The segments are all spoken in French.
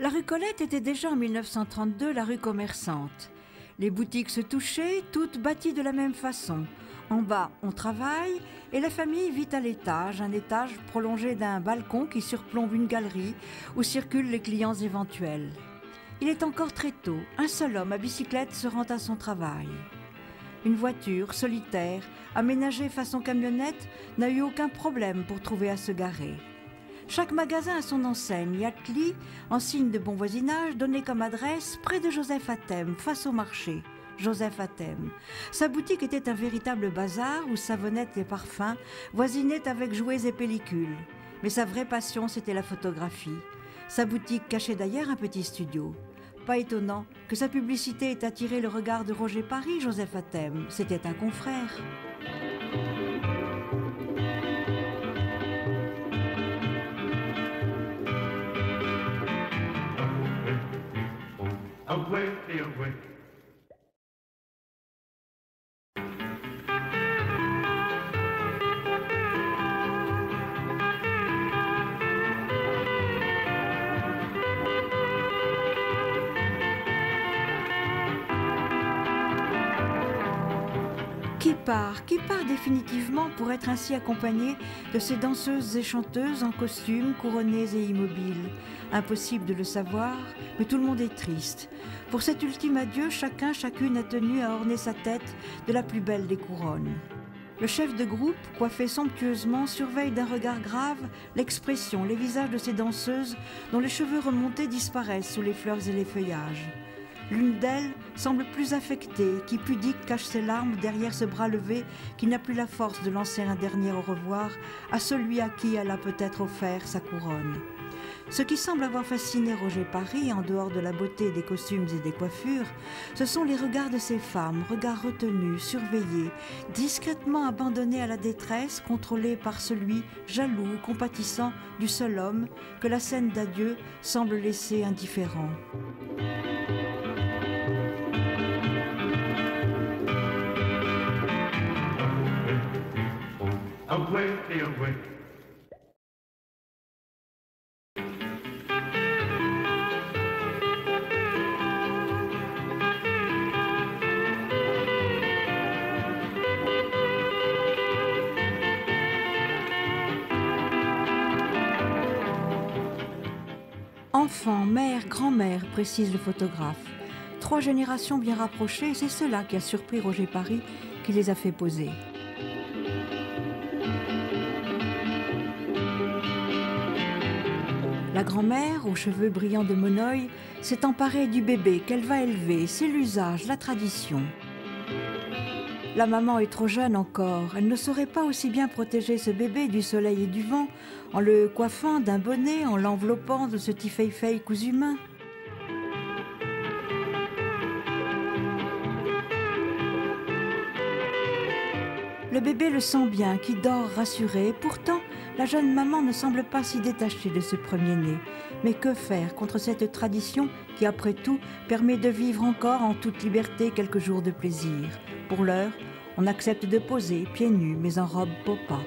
La rue Colette était déjà en 1932 la rue commerçante. Les boutiques se touchaient, toutes bâties de la même façon. En bas, on travaille et la famille vit à l'étage, un étage prolongé d'un balcon qui surplombe une galerie où circulent les clients éventuels. Il est encore très tôt, un seul homme à bicyclette se rend à son travail. Une voiture solitaire, aménagée façon camionnette, n'a eu aucun problème pour trouver à se garer. Chaque magasin a son enseigne, Yatli, en signe de bon voisinage, donné comme adresse près de Joseph Hatem, face au marché. Joseph Hatem. Sa boutique était un véritable bazar où savonnettes et parfums voisinaient avec jouets et pellicules. Mais sa vraie passion, c'était la photographie. Sa boutique cachait d'ailleurs un petit studio. Pas étonnant que sa publicité ait attiré le regard de Roger Paris, Joseph Hatem. C'était un confrère. Away, away. Qui part définitivement pour être ainsi accompagné de ces danseuses et chanteuses en costume, couronnées et immobiles. Impossible de le savoir, mais tout le monde est triste. Pour cet ultime adieu, chacune a tenu à orner sa tête de la plus belle des couronnes. Le chef de groupe, coiffé somptueusement, surveille d'un regard grave l'expression, les visages de ces danseuses dont les cheveux remontés disparaissent sous les fleurs et les feuillages. L'une d'elles semble plus affectée, qui pudique cache ses larmes derrière ce bras levé qui n'a plus la force de lancer un dernier au revoir à celui à qui elle a peut-être offert sa couronne. Ce qui semble avoir fasciné Roger Paris, en dehors de la beauté des costumes et des coiffures, ce sont les regards de ces femmes, regards retenus, surveillés, discrètement abandonnés à la détresse, contrôlés par celui, jaloux, compatissant, du seul homme, que la scène d'adieu semble laisser indifférent. Away, away. Enfant, mère, grand-mère, précise le photographe. 3 générations bien rapprochées, c'est cela qui a surpris Roger Paris, qui les a fait poser. La grand-mère, aux cheveux brillants de monoeil, s'est emparée du bébé qu'elle va élever. C'est l'usage, la tradition. La maman est trop jeune encore. Elle ne saurait pas aussi bien protéger ce bébé du soleil et du vent en le coiffant d'un bonnet, en l'enveloppant de ce tifeifei cousu main. Le bébé le sent bien, qui dort rassuré. Pourtant, la jeune maman ne semble pas si détachée de ce premier-né. Mais que faire contre cette tradition qui, après tout, permet de vivre encore en toute liberté quelques jours de plaisir? Pour l'heure, on accepte de poser, pieds nus, mais en robe popa.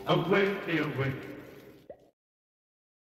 Away, away.